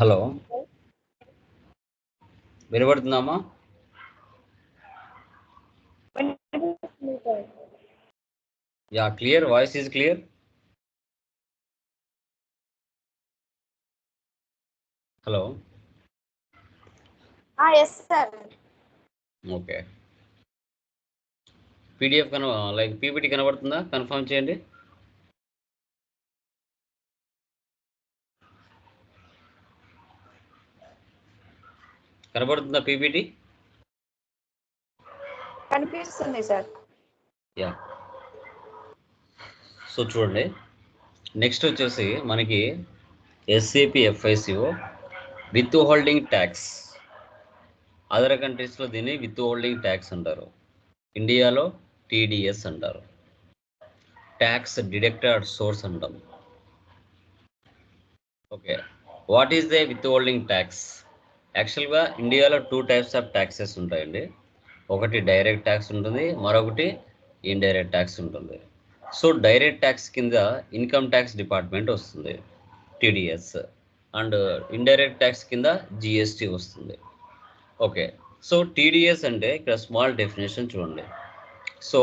Hello, వినబడుతుందామా? Yeah, clear. Voice is clear. Hello. Yes sir. Okay. PDF like PPT కనబడుతుందా? Confirm చేయండి. కనబడుతుందా PPT? కనిపిస్తుంది సార్. యా. సో చూడండి, నెక్స్ట్ వచ్చేసి మనకి SCP FICO withholding tax. Other కంట్రీస్లో దీన్ని విత్ హోల్డింగ్ ట్యాక్స్ అంటారు. ఇండియాలో టీడీఎస్ అంటారు. ట్యాక్స్ డిడక్టెడ్ సోర్స్ అంటాం. Okay, what is the withholding tax? యాక్చువల్గా ఇండియాలో 2 టైప్స్ ఆఫ్ ట్యాక్సెస్ ఉంటాయండి. ఒకటి డైరెక్ట్ ట్యాక్స్ ఉంటుంది, మరొకటి ఇండైరెక్ట్ ట్యాక్స్ ఉంటుంది. సో డైరెక్ట్ ట్యాక్స్ కింద ఇన్కమ్ ట్యాక్స్ డిపార్ట్మెంట్ వస్తుంది, టీడీఎస్, అండ్ ఇండైరెక్ట్ ట్యాక్స్ కింద జిఎస్టీ వస్తుంది. ఓకే, సో టీడీఎస్ అంటే ఇక్కడ స్మాల్ డెఫినేషన్ చూడండి. So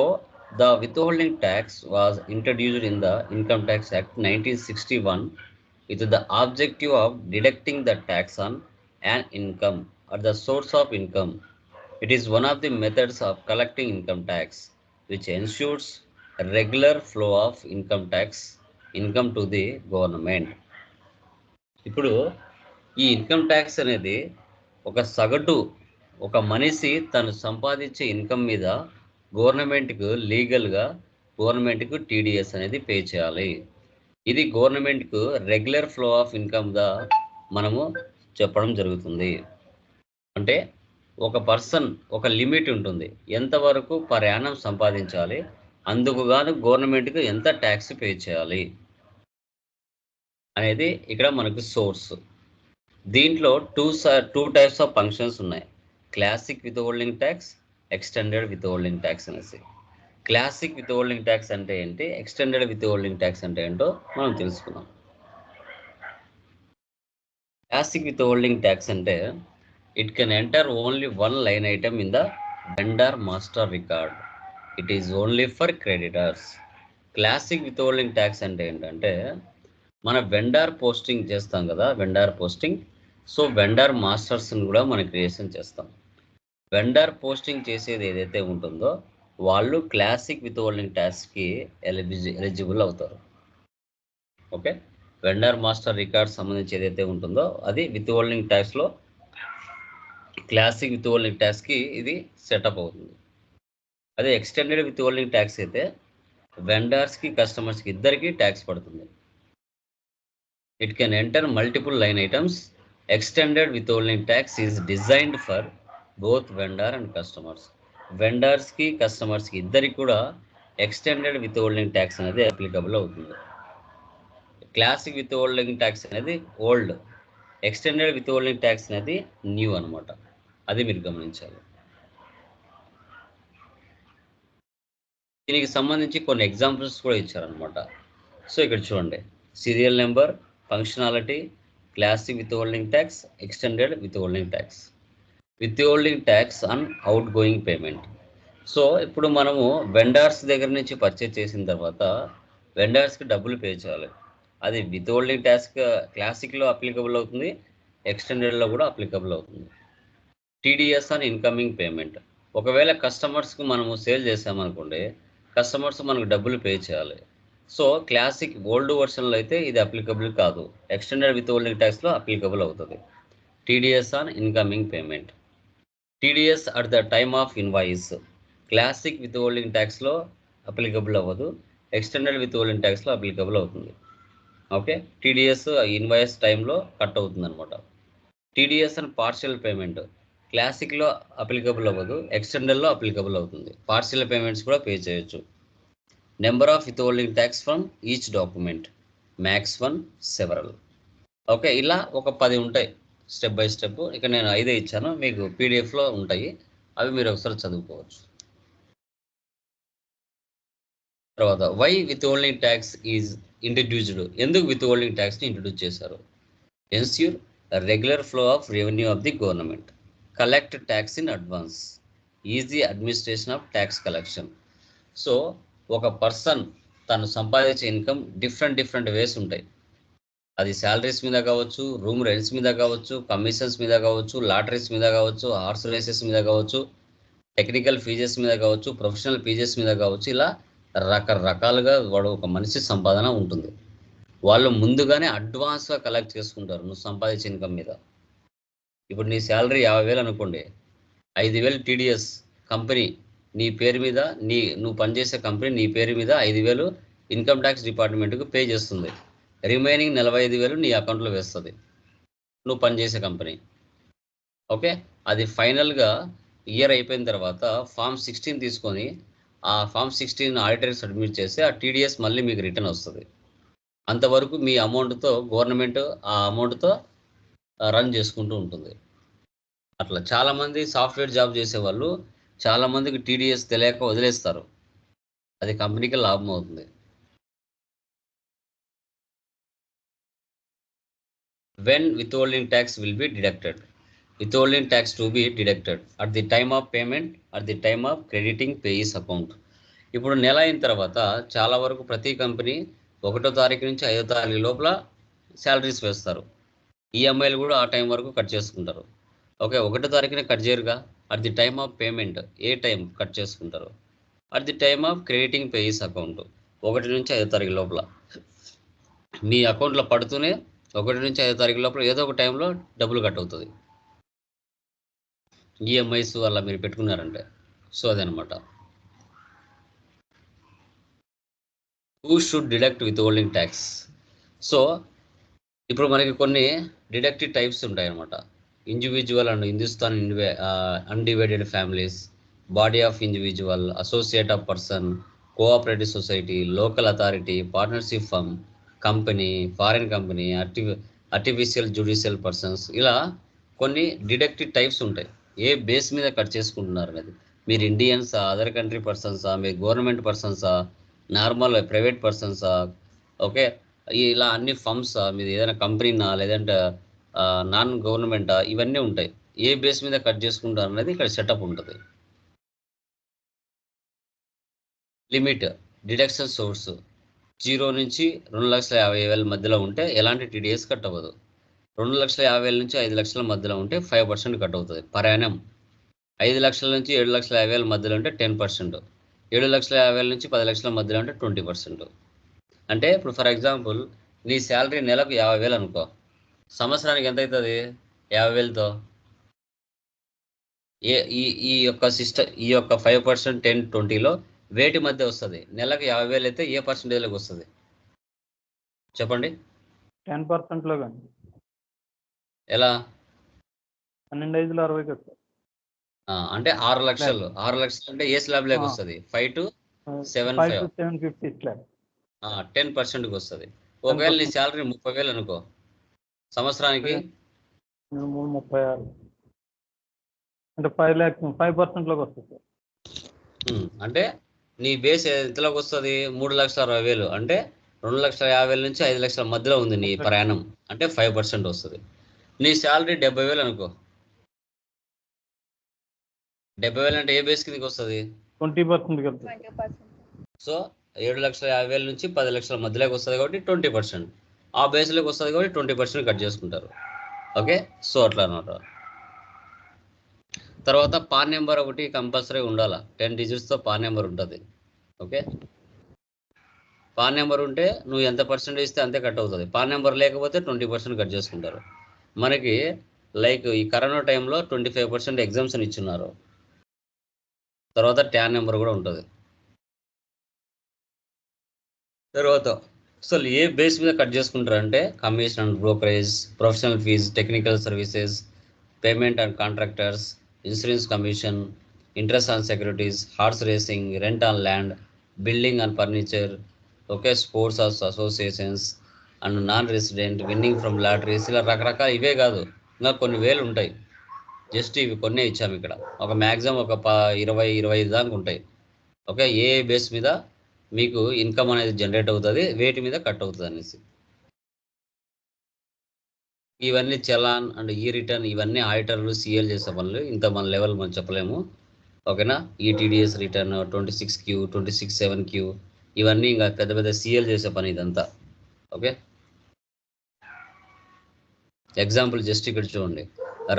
the withholding tax was introduced in the income tax act 1961 with the objective of deducting the tax on an income at the source of income. It is one of the methods of collecting income tax which ensures a regular flow of income to the government. ఇప్పుడు ఈ income tax అనేది ఒక సగటు ఒక మనిషి తను సంపాదించే income మీద గవర్నమెంట్కు లీగల్గా గవర్నమెంట్కు టీడీఎస్ అనేది పే చేయాలి. ఇది గవర్నమెంట్కు రెగ్యులర్ ఫ్లో ఆఫ్ ఇన్కమ్గా మనము చెప్పడం జరుగుతుంది. అంటే ఒక పర్సన్ ఒక లిమిట్ ఉంటుంది, ఎంతవరకు పర్ యానం సంపాదించాలి, అందుకు గాను గవర్నమెంట్కు ఎంత ట్యాక్స్ పే చేయాలి అనేది ఇక్కడ మనకు సోర్స్. దీంట్లో టూ టైప్స్ ఆఫ్ ఫంక్షన్స్ ఉన్నాయి, classic withholding tax, extended withholding tax అనేసి. క్లాసిక్ విత్ హోల్డింగ్ ట్యాక్స్ అంటే ఏంటి, ఎక్స్టెండెడ్ విత్ హోల్డింగ్ ట్యాక్స్ అంటే ఏంటో మనం తెలుసుకుందాం. క్లాసిక్ విత్ హోల్డింగ్ ట్యాక్స్ అంటే it can enter only one line item in the vendor master record. It is only for creditors. Classic withholding tax అంటే ఏంటంటే మన వెండర్ పోస్టింగ్ చేస్తాం కదా, వెండర్ పోస్టింగ్. సో వెండర్ మాస్టర్స్ని కూడా మనం creation చేస్తాం. Vendor posting చేసేది ఏదైతే ఉంటుందో వాళ్ళు క్లాసిక్ విత్ హోల్డింగ్ ట్యాక్స్కి ఎలిజిబుల్ అవుతారు. ఓకే, వెండర్ మాస్టర్ రికార్డ్ సంబంధించి ఏదైతే ఉంటుందో అది విత్ హోల్డింగ్ ట్యాక్స్లో క్లాసిక్ విత్ హోల్డింగ్ ట్యాక్స్కి ఇది సెటప్ అవుతుంది. అదే ఎక్స్టెండెడ్ విత్ హోల్డింగ్ ట్యాక్స్ అయితే వెండర్స్కి కస్టమర్స్కి ఇద్దరికి ట్యాక్స్ పడుతుంది. It can enter multiple line items. Extended withholding tax is designed for both vendor and customers. వెండర్స్కి కస్టమర్స్కి ఇద్దరికి కూడా ఎక్స్టెండెడ్ విత్ హోల్డింగ్ ట్యాక్స్ అనేది అప్లికబుల్ అవుతుంది. క్లాసిక్ విత్ హోల్డింగ్ ట్యాక్స్ అనేది old, extended withholding tax అనేది new అనమాట. అది మీరు గమనించాలి. దీనికి సంబంధించి కొన్ని ఎగ్జాంపుల్స్ కూడా ఇచ్చారనమాట. సో ఇక్కడ చూడండి, serial number, functionality, classic withholding tax, extended withholding tax. With holding tax on out going payment. So ఇప్పుడు మనము వెండర్స్ దగ్గర నుంచి పర్చేజ్ చేసిన తర్వాత వెండర్స్కి డబ్బులు పే చేయాలి. అది విత్ హోల్డింగ్ ట్యాక్స్ క్లాసిక్లో అప్లికబుల్ అవుతుంది, ఎక్స్టెండెడ్లో కూడా అప్లికబుల్ అవుతుంది. TDS on incoming payment. ఒకవేళ కస్టమర్స్కి మనము సేల్ చేసామనుకోండి, కస్టమర్స్ మనకు డబ్బులు పే చేయాలి. సో క్లాసిక్ ఓల్డ్ వర్షన్లో అయితే ఇది అప్లికబుల్ కాదు, ఎక్స్టెండెడ్ విత్ హోల్డింగ్ ట్యాక్స్లో అప్లికబుల్ అవుతుంది. TDS on incoming payment. TDS at the time of invoice. Classic withholding ట్యాక్స్లో అప్లికబుల్ అవ్వదు, ఎక్స్టెండెడ్ విత్ హోల్డింగ్ ట్యాక్స్లో అప్లికబుల్ అవుతుంది. ఓకే, టీడీఎస్ ఇన్వాయిస్ టైంలో కట్ అవుతుంది అనమాట. టీడీఎస్ అండ్ పార్షియల్ పేమెంట్ క్లాసిక్లో అప్లికబుల్ అవ్వదు, ఎక్స్టెండెడ్లో అప్లికబుల్ అవుతుంది. పార్షియల్ పేమెంట్స్ కూడా పే చేయొచ్చు. Number of withholding tax from each document, max 1, several. Okay, ఇలా ఒక 10 ఉంటాయి స్టెప్ బై స్టెప్. ఇక్కడ నేను 5 ఇచ్చాను, మీకు పీడిఎఫ్లో ఉంటాయి, అవి మీరు ఒకసారి చదువుకోవచ్చు. తర్వాత why withholding tax is introduced. ఎందుకు విత్ హోల్డింగ్ ట్యాక్స్ని ఇంట్రడ్యూస్ చేశారు? Ensure regular flow of revenue of the government, collect tax in advance, easy administration of tax collection. So ఒక పర్సన్ తను సంపాదించే ఇన్కమ్ డిఫరెంట్ వేస్ ఉంటాయి. అది salaries మీద కావచ్చు, రూమ్ రెంట్స్ మీద కావచ్చు, కమిషన్స్ మీద కావచ్చు, లాటరీస్ మీద కావచ్చు, హార్స్ రేసెస్ మీద కావచ్చు, టెక్నికల్ ఫీజెస్ మీద కావచ్చు, ప్రొఫెషనల్ ఫీజెస్ మీద కావచ్చు. ఇలా రకరకాలుగా వాడు ఒక మనిషి సంపాదన ఉంటుంది. వాళ్ళు ముందుగానే అడ్వాన్స్గా కలెక్ట్ చేసుకుంటారు నువ్వు సంపాదించే ఇన్కమ్ మీద. ఇప్పుడు నీ శాలరీ 50,000 అనుకోండి, 5,000 టీడీఎస్ కంపెనీ నీ పేరు మీద, నువ్వు పనిచేసే కంపెనీ నీ పేరు మీద 5,000 ఇన్కమ్ ట్యాక్స్ డిపార్ట్మెంట్కు పే చేస్తుంది. రిమైనింగ్ 45,000 నీ అకౌంట్లో వేస్తుంది నువ్వు పనిచేసే కంపెనీ. ఓకే, అది ఫైనల్గా ఇయర్ అయిపోయిన తర్వాత ఫామ్ 16 తీసుకొని ఆ ఫామ్ 16 ఆడిటర్కి సబ్మిట్ చేస్తే ఆ టీడీఎస్ మళ్ళీ మీకు రిటర్న్ వస్తుంది. అంతవరకు మీ అమౌంట్తో గవర్నమెంట్ ఆ అమౌంట్తో రన్ చేసుకుంటూ ఉంటుంది. అట్లా చాలామంది సాఫ్ట్వేర్ జాబ్ చేసేవాళ్ళు చాలామందికి టీడీఎస్ తెలియక వదిలేస్తారు. అది కంపెనీకి లాభం అవుతుంది. When withholding tax will be deducted? Withholding tax to be deducted at the time of payment, at the time of crediting payee's account. ఇప్పుడు నెల అయిన తర్వాత చాలా వరకు ప్రతి కంపెనీ 1వ తారీఖు నుంచి 5వ తారీఖు లోపల శాలరీస్ వేస్తారు. ఈఎంఐలు కూడా ఆ టైం వరకు కట్ చేసుకుంటారు. ఓకే, 1వ తారీఖునే కట్ చేయరుగా. At the time of payment ఏ టైం కట్ చేసుకుంటారు? At the time of crediting payee's account 1 నుంచి 5వ తారీఖు లోపల మీ అకౌంట్లో పడుతూనే 1 నుంచి 5వ తారీఖు లోపల ఏదో ఒక టైంలో డబ్బులు కట్ అవుతుంది, ఈఎంఐస్ అలా మీరు పెట్టుకున్నారంటే. సో అదనమాట. Who should deduct withholding tax? So ఇప్పుడు మనకి కొన్ని డిడక్టివ్ టైప్స్ ఉంటాయి అన్నమాట. Individual and Hindustan undivided families, body of individual, associate of person, cooperative society, local authority, partnership firm, company, foreign company, artificial judicial persons. ఇలా కొన్ని deductive types ఉంటాయి. ఏ base మీద cut చేసుకుంటున్నారు అనేది. మీరు ఇండియన్సా, అదర్ కంట్రీ పర్సన్సా, మీరు గవర్నమెంట్ పర్సన్సా, నార్మల్ ప్రైవేట్ పర్సన్సా, ఓకే, ఇలా అన్ని ఫర్మ్సా, మీది ఏదైనా కంపెనీనా లేదంటే నాన్ గవర్నమెంటా, ఇవన్నీ ఉంటాయి. ఏ బేస్ మీద కట్ చేసుకుంటారు అనేది ఇక్కడ సెటప్ ఉంటుంది. లిమిట్, డిడక్షన్ సోర్స్ 0 నుంచి 2,50,000 మధ్యలో ఉంటే ఎలాంటి టీడీఎస్ కట్ అవ్వదు. 2,50,000 నుంచి 5 లక్షల మధ్యలో ఉంటే 5% కట్ అవుతుంది పర్ యానం. 5 లక్షల నుంచి 7,50,000 మధ్యలో ఉంటే 10%, 7,50,000 నుంచి 10 లక్షల మధ్యలో ఉంటే 20%. అంటే ఇప్పుడు ఫర్ ఎగ్జాంపుల్ నీ శాలరీ నెలకు 50,000 అనుకో, సంవత్సరానికి ఎంత అవుతుంది 50,000తో? ఈ యొక్క ఈ యొక్క 5%, 10, 20లో వేటి మధ్య వస్తుంది? నెలకు 50,000 అయితే ఏ పర్సెంటేజ్లోకి వస్తుంది చెప్పండి? 10%లో కానీ. ఎలా? 12,500 60కి వస్తుంది. అంటే 6 లక్షలు. 6 లక్షలు అంటే ఏ స్లాబ్ లేక వస్తుంది? 5 to 750 స్లాబ్. 10%కి వస్తుంది. ఒకవేళ నీ శాలరీ 30,000 అనుకో, సంవత్సరానికి 36 అంటే 5 lakhs 5%లోకి వస్తుంది. అంటే నీ బేస్ ఎంతలోకి వస్తుంది? 3,60,000. అంటే 2,50,000 నుంచి 5 లక్షల మధ్యలో ఉంది నీ ప్రయాణం, అంటే 5% వస్తుంది. నీ శాలరీ 70,000 అనుకో, 70,000 అంటే ఏ బేస్ కిందకి వస్తుంది? 20%. సో 7,50,000 నుంచి 10 లక్షల మధ్యలోకి వస్తుంది కాబట్టి 20%. ఆ బేస్లోకి వస్తుంది కాబట్టి 20% కట్ చేసుకుంటారు. ఓకే, సో అట్లా అనమాట. తర్వాత పాన్ నెంబర్ ఒకటి కంపల్సరీ ఉండాలా. 10 డిజిట్స్తో పాన్ నెంబర్ ఉంటుంది. ఓకే, పాన్ నెంబర్ ఉంటే నువ్వు ఎంత పర్సెంటేజ్ ఇస్తే అంతే కట్ అవుతుంది. పాన్ నెంబర్ లేకపోతే 20% కట్ చేసుకుంటారు. మనకి లైక్ ఈ కరోనా టైంలో 25% ఎగ్జామ్షన్ ఇచ్చున్నారు. తర్వాత ట్యాన్ నెంబర్ కూడా ఉంటుంది. తర్వాత అసలు ఏ బేస్ మీద కట్ చేసుకుంటారంటే commission and brokerage, professional fees, technical services, payment and contractors, insurance commission, interest on securities, horse racing, rent on land, building and furniture, okay, sports associations and non resident, winning from lotteries. ఇలా రకరకాల ఇవే కాదు, ఇంకా కొన్ని వేలు ఉంటాయి. Just ఇవి కొన్నే ఇచ్చాము ఇక్కడ. ఒక మ్యాక్సిమం ఒక 20-25 దాకా ఉంటాయి. ఓకే, ఏ బేస్ మీద మీకు ఇన్కమ్ అనేది జనరేట్ అవుతుంది, వేటి మీద కట్ అవుతుంది అనేసి. ఇవన్నీ చలాన్ అండ్ ఈ రిటర్న్ ఇవన్నీ ఆడిటర్లు సిఎల్ చేసే పనులు. ఇంత మన లెవెల్ మనం చెప్పలేము. ఓకేనా. ఈ టీడీఎస్ రిటర్న్ 26Q 26(7)Q ఇవన్నీ ఇంకా పెద్ద పెద్ద సిఎల్ చేసే పని ఇదంతా. ఓకే. ఎగ్జాంపుల్ జస్ట్ ఇక్కడ చూడండి.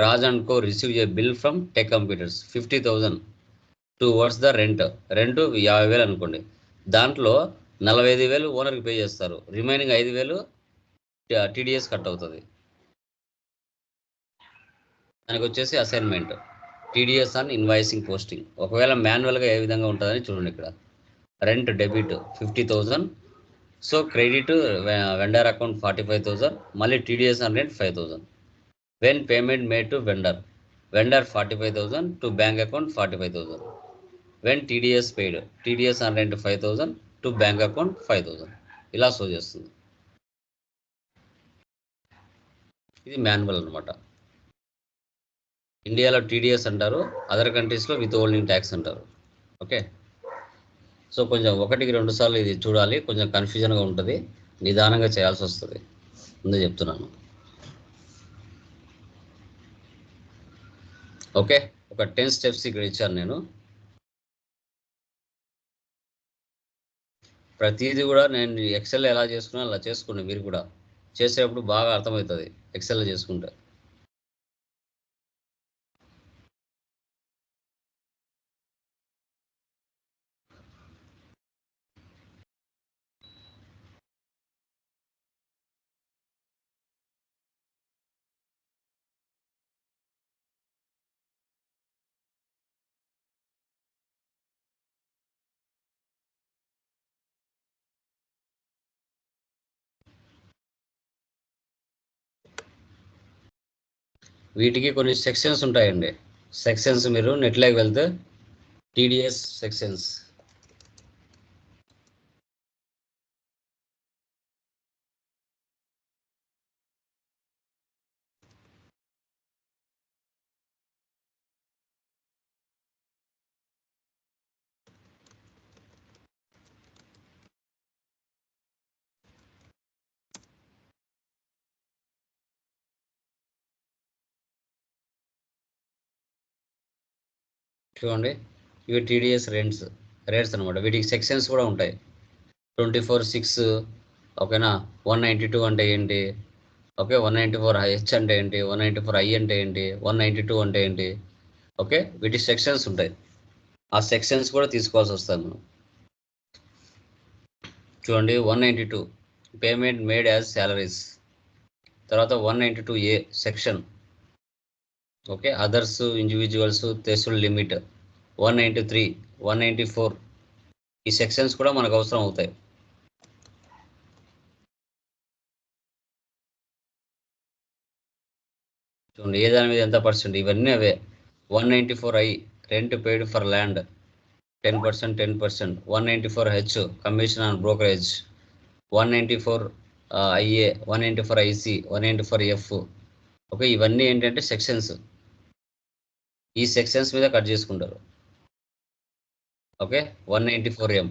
Raj and co receive a bill from tech computers 50,000 towards the rent 50,000 అనుకోండి. దాంట్లో 45,000 ఓనర్కి పే చేస్తారు. రిమైనింగ్ 5,000 టీడీఎస్ కట్ అవుతుంది. దానికి వచ్చేసి assignment TDS on invoicing posting. ఒకవేళ మాన్యువల్గా ఏ విధంగా ఉంటుందని చూడండి. ఇక్కడ rent debit 50,000, so credit vendor account 45,000, మళ్ళీ TDS on rent 5,000. When payment made to vendor 45,000 to bank account 45,000. When TDS paid TDS on rent 5,000 to bank account 5,000. ఇలా show చేస్తుంది. ఇది మాన్యువల్ అనమాట. ఇండియాలో టీడీఎస్ అంటారు, అదర్ కంట్రీస్లో విత్ హోల్డింగ్ ట్యాక్స్ అంటారు. Okay. So కొంచెం 1-2 సార్లు ఇది చూడాలి. కొంచెం కన్ఫ్యూజన్గా ఉంటుంది, నిదానంగా చేయాల్సి వస్తుంది. ముందు చెప్తున్నాను. ఓకే. ఒక 10 స్టెప్స్ ఇక్కడ ఇచ్చాను నేను. ప్రతిదీ కూడా నేను ఎక్సెల్ ఎలా చేసుకున్నా అలా చేసుకోండి. మీరు కూడా చేసేటప్పుడు బాగా అర్థమవుతుంది ఎక్సెల్ చేసుకుంటే. వీటికి కొన్ని సెక్షన్స్ ఉంటాయండి. సెక్షన్స్ మీరు నెట్లోకి వెళ్తే టీడీఎస్ సెక్షన్స్ చూడండి. ఇవి టీడీఎస్ రేట్స్ అనమాట. వీటికి సెక్షన్స్ కూడా ఉంటాయి. 24(6), ఓకేనా. 192 అంటే ఏంటి, ఓకే. 194H అంటే ఏంటి, 194I అంటే ఏంటి, 192 అంటే ఏంటి, ఓకే. వీటి సెక్షన్స్ ఉంటాయి. ఆ సెక్షన్స్ కూడా తీసుకోవాల్సి వస్తుంది మనం. చూడండి. 192 పేమెంట్ మేడ్ యాజ్ శాలరీస్. తర్వాత 192A section, okay. Others, individuals, threshold limit. 193, 194 ఈ సెక్షన్స్ కూడా మనకు అవసరం అవుతాయి. చూడండి ఏ దాని మీద ఎంత పర్సెంట్, ఇవన్నీ అవే. 194I rent paid for land 10%, 10%. 194H commission on brokerage. 194IA, 194IC, 194F. Okay. ఇవన్నీ ఏంటంటే సెక్షన్స్. ఈ సెక్షన్స్ మీద కట్ చేసుకుంటారు. ఓకే. 194M.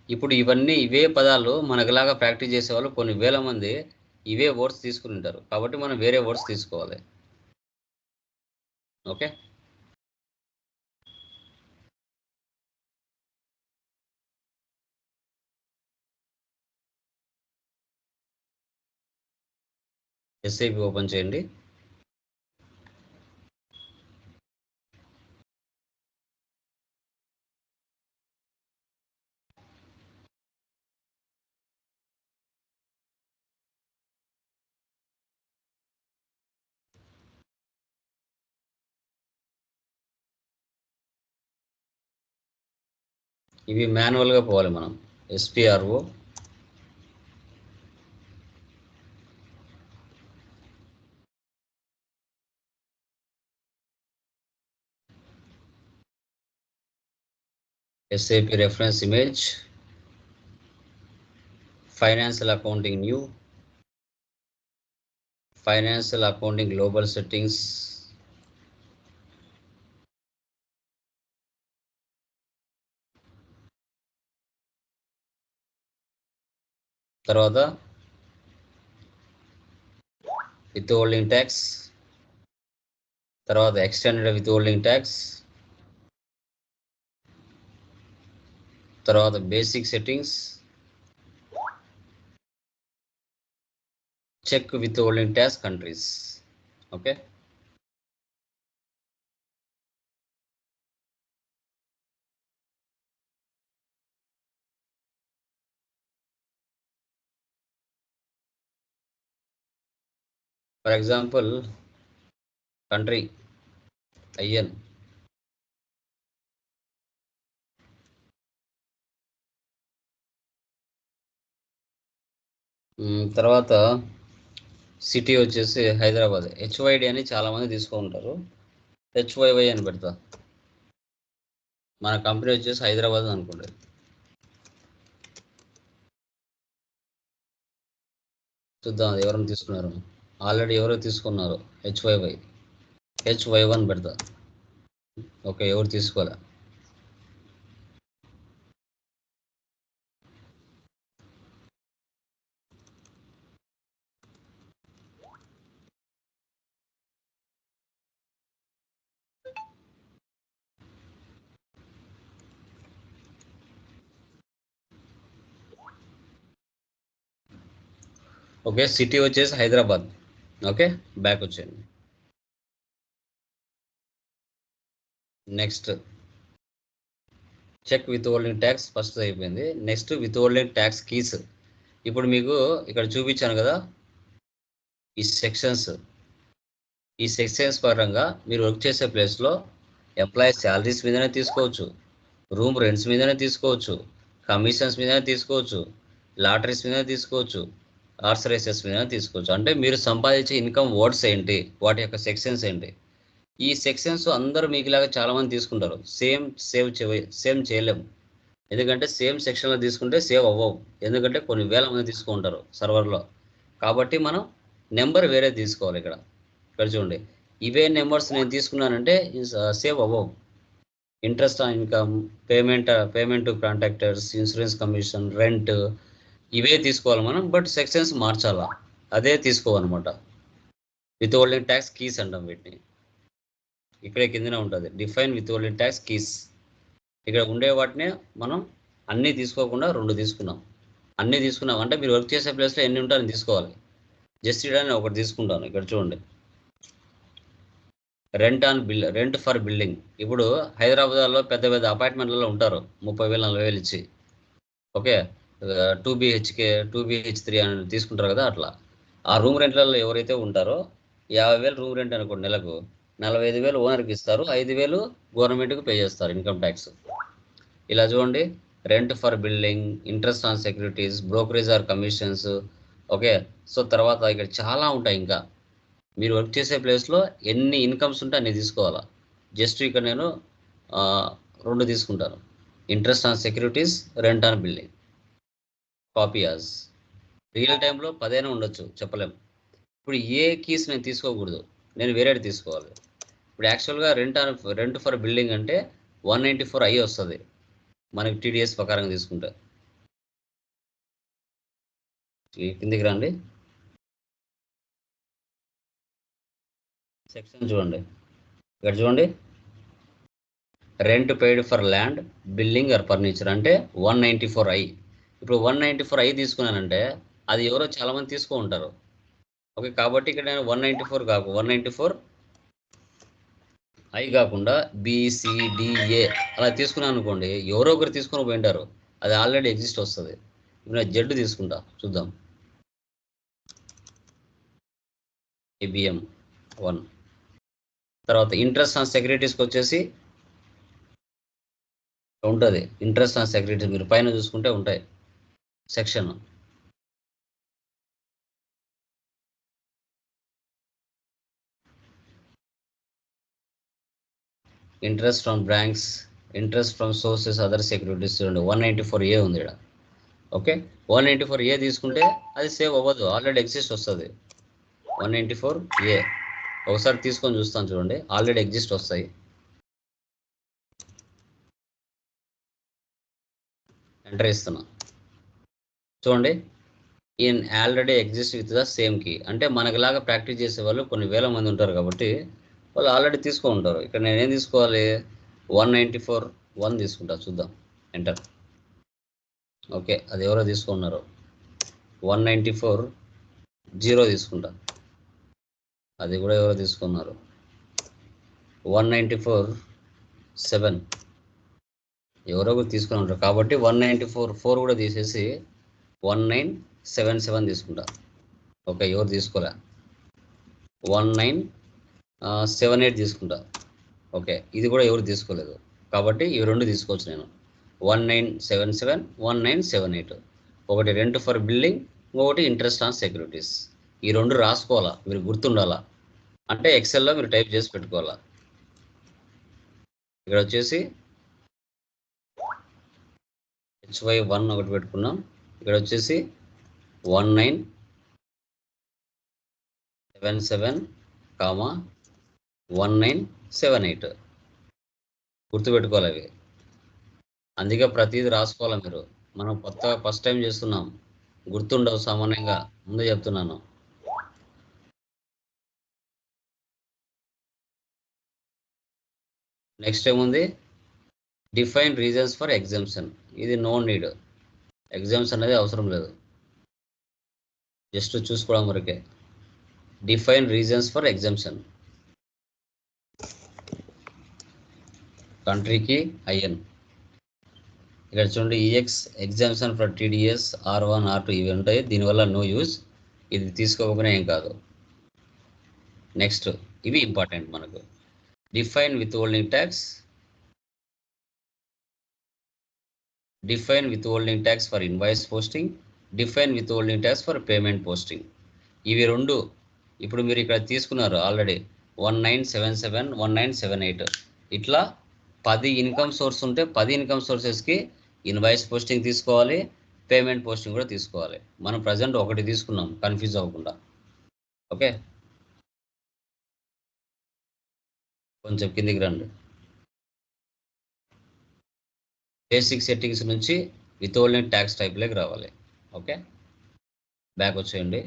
ఇప్పుడు ఇవన్నీ ఇవే పదాలు మనకులాగా ప్రాక్టీస్ చేసేవాళ్ళు కొన్ని వేల మంది ఇవే వర్డ్స్ తీసుకుని ఉంటారు. కాబట్టి మనం వేరే వర్డ్స్ తీసుకోవాలి. ఓకే. ఎస్ఐపి ఓపెన్ చేయండి. ఇవి మాన్యువల్గా పోవాలి మనం. SPRO, SAP reference image, financial accounting new, financial accounting global settings, తర్వాత విత్ హోల్డింగ్ ట్యాక్స్, తర్వాత ఎక్స్టెండెడ్ విత్ హోల్డింగ్ ట్యాక్స్, తర్వాత basic settings, check withholding tax countries. Okay, for example country IN, తర్వాత city వచ్చేసి Hyderabad. HYD అని చాలామంది తీసుకుంటారు, HYY అని పెడతా. మన కంపెనీ వచ్చేసి హైదరాబాద్ అనుకోండి. చూద్దాం అది ఎవరైనా తీసుకున్నారు. ఆల్రెడీ ఎవరో తీసుకున్నారు HYY1 పెడతా. ఓకే, ఎవరు తీసుకోలే. ఓకే, సిటీ వచ్చేసి హైదరాబాద్. ఓకే, బ్యాక్ వచ్చేయండి. Next check withholding tax first అయిపోయింది. Next withholding tax keys. ఇప్పుడు మీకు ఇక్కడ చూపించాను కదా ఈ సెక్షన్స్ పరంగా మీరు వర్క్ చేసే ప్లేస్లో ఎంప్లాయీ శాలరీస్ మీదనే తీసుకోవచ్చు, రూమ్ రెంట్స్ మీదనే తీసుకోవచ్చు, కమిషన్స్ మీదనే తీసుకోవచ్చు, లాటరీస్ మీదనే తీసుకోవచ్చు, హార్స్ రేసెస్ మీదనే తీసుకోవచ్చు. అంటే మీరు సంపాదించే ఇన్కమ్ వర్డ్స్ ఏంటి, వాటి యొక్క సెక్షన్స్ ఏంటి. ఈ సెక్షన్స్ అందరూ మీకులాగా చాలామంది తీసుకుంటారు. సేమ్ చేయలేము, ఎందుకంటే సేమ్ సెక్షన్లో తీసుకుంటే సేవ్ అవ్వవు, ఎందుకంటే కొన్ని వేల మంది తీసుకుంటారు సర్వర్లో. కాబట్టి మనం నెంబర్ వేరే తీసుకోవాలి. ఇక్కడ చూడండి, ఇవే నెంబర్స్ నేను తీసుకున్నానంటే సేవ్ అవ్వవు. Interest on income, payment to contractors, insurance commission, rent, ఇవే తీసుకోవాలి మనం. బట్ సెక్షన్స్ మార్చాలా, అదే తీసుకోవాలన్నమాట. విత్ హోల్డింగ్ ట్యాక్స్ కీస్ అంటాం వీటిని. ఇక్కడే కిందనే ఉంటుంది define with holding tax keys. ఇక్కడ ఉండే వాటినే మనం అన్నీ తీసుకోకుండా 2 తీసుకున్నాం. అన్నీ తీసుకున్నాం అంటే మీరు వర్క్ చేసే ప్లేస్లో ఎన్ని ఉంటాయని తీసుకోవాలి. జస్ట్ ఇక్కడ ఒకటి తీసుకుంటాను. ఇక్కడ చూడండి, రెంట్ ఫర్ బిల్డింగ్. ఇప్పుడు హైదరాబాద్లో పెద్ద పెద్ద అపార్ట్మెంట్లలో ఉంటారు 30,000 40,000 ఇచ్చి. ఓకే, 2 BHK 2 BH3 అని తీసుకుంటారు కదా. అట్లా ఆ రూమ్ రెంట్లలో ఎవరైతే ఉంటారో 50,000 రూమ్ రెంట్ అనుకోండి, నెలకు 45,000 ఓనర్కి ఇస్తారు, 5,000 గవర్నమెంట్కి పే చేస్తారు ఇన్కమ్ ట్యాక్స్. ఇలా చూడండి, rent for building, interest on securities, brokerage or commissions. Okay, so తర్వాత ఇక్కడ చాలా ఉంటాయి. ఇంకా మీరు వర్క్ చేసే ప్లేస్లో ఎన్ని ఇన్కమ్స్ ఉంటే అన్ని తీసుకోవాలా. జస్ట్ ఇక్కడ నేను 2 తీసుకుంటాను, interest on securities, rent on building. Copy as. Real టైంలో 10 అయినా ఉండొచ్చు, చెప్పలేము. ఇప్పుడు ఏ కీస్ నేను తీసుకోకూడదు, నేను వేరేది తీసుకోవాలి. ఇప్పుడు యాక్చువల్గా రెంట్ ఫర్ బిల్డింగ్ అంటే 194I వస్తుంది మనకి TDS ప్రకారంగా తీసుకుంటే. కిందికి రండి, సెక్షన్ చూడండి. ఇక్కడ చూడండి, rent paid for land, building or furniture అంటే 194I. ఇప్పుడు 194I తీసుకున్నానంటే అది ఎవరో చాలామంది తీసుకో ఉంటారు. ఓకే, కాబట్టి ఇక్కడ నేను 194I కాకుండా BCDA అలా తీసుకున్నాను అనుకోండి, ఎవరో ఒకరు తీసుకొని పోయింటారు, అది ఆల్రెడీ ఎగ్జిస్ట్ వస్తుంది. ఇప్పుడు నేను జెడ్ తీసుకుంటా, చూద్దాం. ABM 1. తర్వాత ఇంట్రెస్ట్ ఆన్ సెక్యూరిటీస్కి వచ్చేసి ఉంటుంది. ఇంట్రెస్ట్ ఆన్ సెక్యూరిటీస్ మీరు పైన చూసుకుంటే ఉంటాయి section. Interest from banks, interest from sources, other securities చూడండి 194A ఉంది ఇక్కడ. ఓకే, 194A తీసుకుంటే అది సేవ్ అవ్వదు, ఆల్రెడీ ఎగ్జిస్ట్ వస్తుంది 194A. ఒకసారి తీసుకొని చూస్తాను చూడండి, ఆల్రెడీ ఎగ్జిస్ట్ వస్తాయి. ఎంటర్ ఇస్తున్నా చూడండి, in already exist with the same key. అంటే మనకులాగా ప్రాక్టీస్ చేసే వాళ్ళు కొన్ని వేల మంది ఉంటారు కాబట్టి వాళ్ళు ఆల్రెడీ తీసుకొని ఉంటారు. ఇక్కడ నేనేం తీసుకోవాలి, 194 తీసుకుంటా, చూద్దాం. ఎంటర్. ఓకే, అది ఎవరో తీసుకున్నారు. 194 తీసుకుంటా, అది కూడా ఎవరో తీసుకున్నారు. 194 ఎవరో కూడా తీసుకొని ఉంటారు కాబట్టి 194 కూడా తీసేసి 1977 తీసుకుంటా. ఓకే, ఎవరు తీసుకోలే. 1978 తీసుకుంటా. ఓకే, ఇది కూడా ఎవరు తీసుకోలేదు కాబట్టి ఇవి రెండు తీసుకోవచ్చు నేను. 1977, 1978. ఒకటి రెంట్ ఫర్ బిల్డింగ్, ఇంకొకటి ఇంట్రెస్ట్ ఆన్ సెక్యూరిటీస్. ఈ రెండు రాసుకోవాలా, మీరు గుర్తుండాలా. అంటే ఎక్సెల్లో మీరు టైప్ చేసి పెట్టుకోవాలా. ఇక్కడ వచ్చేసి HY1 ఒకటి పెట్టుకున్నాం. ఇక్కడ వచ్చేసి 1977, 1978 గుర్తుపెట్టుకోవాలి అవి. అందుకే ప్రతిదీ రాసుకోవాలి మీరు. మనం ఫస్ట్ టైం చేస్తున్నాం, గుర్తుండవు సామాన్యంగా, ముందే చెప్తున్నాను. నెక్స్ట్ ఏముంది, డిఫైన్ రీజన్స్ ఫర్ ఎగ్జామ్షన్. ఇది నో నీడ్, ఎగ్జామ్స్ అనేది అవసరం లేదు, జస్ట్ చూసుకోవడం వరకే. Define reasons for exemption. కంట్రీకి IN. ఇక్కడ చూడండి, EX exemption for TDS, R1, R2 ఇవి ఉంటాయి. దీనివల్ల నో యూజ్, ఇది తీసుకోకపోయినా ఏం కాదు. నెక్స్ట్, ఇవి ఇంపార్టెంట్ మనకు. Define with holding tax. Define with holding tax for invoice posting, define with holding tax for payment posting. ఇవి రెండు ఇప్పుడు మీరు ఇక్కడ తీసుకున్నారు ఆల్రెడీ. 1977, 1978 ఇట్లా 10 ఇన్కమ్ సోర్స్ ఉంటే 10 ఇన్కమ్ సోర్సెస్కి ఇన్వాయిస్ పోస్టింగ్ తీసుకోవాలి, పేమెంట్ పోస్టింగ్ కూడా తీసుకోవాలి. మనం ప్రజెంట్ ఒకటి తీసుకున్నాం, కన్ఫ్యూజ్ అవ్వకుండా. ఓకే, కొంచెం కిందికి రండి. బేసిక్ సెట్టింగ్స్ నుంచి విత్ హోల్డింగ్ ట్యాక్స్ టైప్లోకి రావాలి. ఓకే, బ్యాక్ వచ్చేయండి.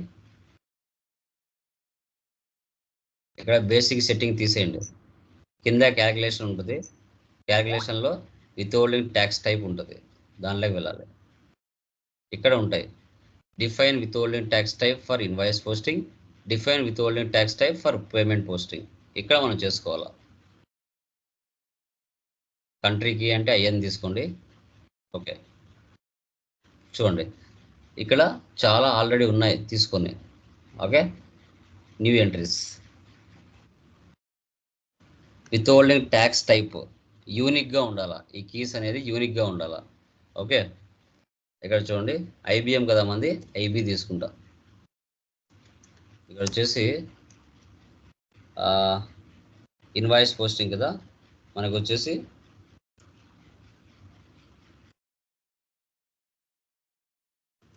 ఇక్కడ బేసిక్ సెట్టింగ్ తీసేయండి. కింద క్యాలిక్యులేషన్ ఉంటుంది, క్యాలిక్యులేషన్లో విత్ హోల్డింగ్ ట్యాక్స్ టైప్ ఉంటుంది, దానిలోకి వెళ్ళాలి. ఇక్కడ ఉంటాయి define with holding tax type for invoice posting, define with holding tax type for payment posting. ఇక్కడ మనం చేసుకోవాలా. కంట్రీకి అంటే IN తీసుకోండి. ఓకే, చూడండి ఇక్కడ చాలా ఆల్రెడీ ఉన్నాయి తీసుకొని. Okay, new entries. With holding tax type యూనిక్గా ఉండాలా, ఈ కీస్ అనేది యూనిక్గా ఉండాలా. ఓకే, ఇక్కడ చూడండి IBM కదా మంది, IB తీసుకుంటా. ఇక్కడ వచ్చేసి ఇన్వాయిస్ పోస్టింగ్ కదా, మనకు వచ్చేసి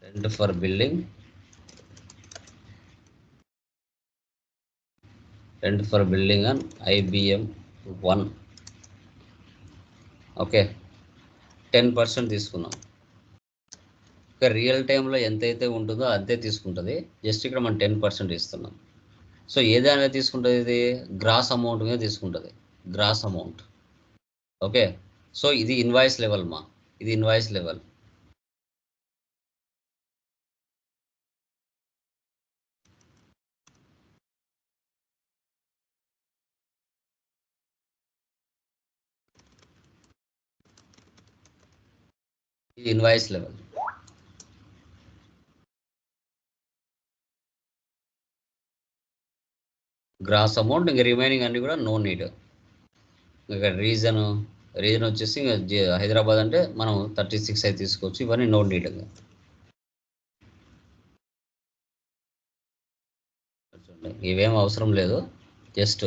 rent for building, rent for building and IBM 1. Okay, 10% తీసుకున్నాం. ఇక రియల్ టైంలో ఎంతైతే ఉంటుందో అంతే తీసుకుంటుంది, జస్ట్ ఇక్కడ మనం 10% ఇస్తున్నాం. సో ఏదైనా తీసుకుంటుంది, ఇది గ్రాస్ అమౌంట్ మీద తీసుకుంటుంది, గ్రాస్ అమౌంట్. ఓకే, సో ఇది ఇన్వాయిస్ లెవెల్ మా, ఇది ఇన్వాయిస్ లెవెల్. ఇది ఇన్వాయిస్ లెవెల్. గ్రాస్ అమౌంట్, ఇంకా రిమైనింగ్ అన్ని కూడా నో నీడ్. ఇంకా రీజన్ వచ్చేసి ఇంకా హైదరాబాద్ అంటే మనం 36 అయితే తీసుకోవచ్చు, ఇవన్నీ నో నీడ్. ఇవేం అవసరం లేదు, just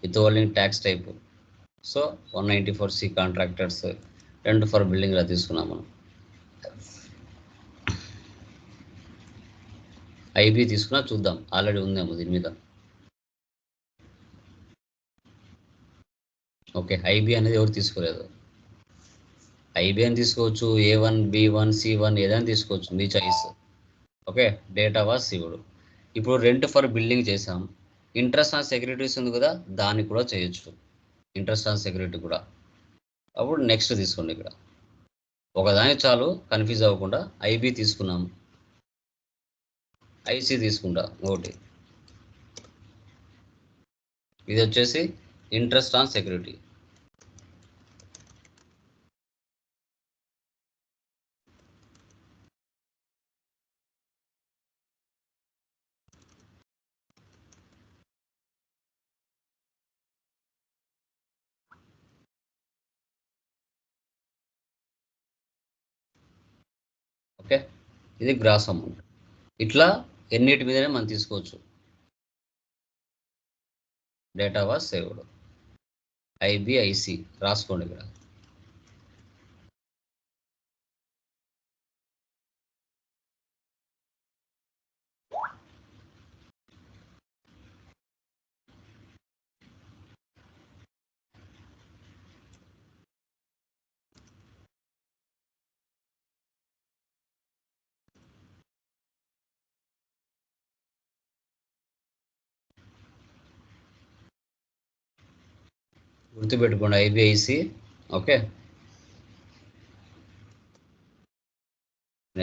with holding tax type. So 194C contractors, rent for building ఇలా తీసుకున్నాం మనం. IB తీసుకున్నా, చూద్దాం ఆల్రెడీ ఉందేమో దీని మీద. ఓకే, IB అనేది ఎవరు తీసుకోలేదు. IB అని తీసుకోవచ్చు, A1, B1, C1 ఏదైనా తీసుకోవచ్చు, మీ చాయిస్. ఓకే, డేటా వాస్ ఇవ్వడు. ఇప్పుడు రెంట్ ఫర్ బిల్డింగ్ చేసాం. ఇంట్రెస్ట్ ఆన్ సెక్యూరిటీస్ ఉంది కదా, దాన్ని కూడా చేయొచ్చు. ఇంట్రెస్ట్ ఆన్ సెక్యూరిటీ కూడా. అప్పుడు నెక్స్ట్ తీసుకోండి. ఇక్కడ ఒకదానికి చాలు, కన్ఫ్యూజ్ అవ్వకుండా. ఐబీ తీసుకున్నాం, ఐసి తీసుకుంటా ఒకటి. ఇది వచ్చేసి ఇంట్రెస్ట్ ఆన్ సెక్యూరిటీ. ఓకే, ఇది గ్రాస్ అమౌంట్. ఇట్లా ఎన్నిటి మీదనే మనం తీసుకోవచ్చు. డేటా వాస్ సేవ్డ్, ఐబిఐసి రాసుకోండి ఇక్కడ. గుర్తుపెట్టుకోండి, ఐబిఐసి. ఓకే,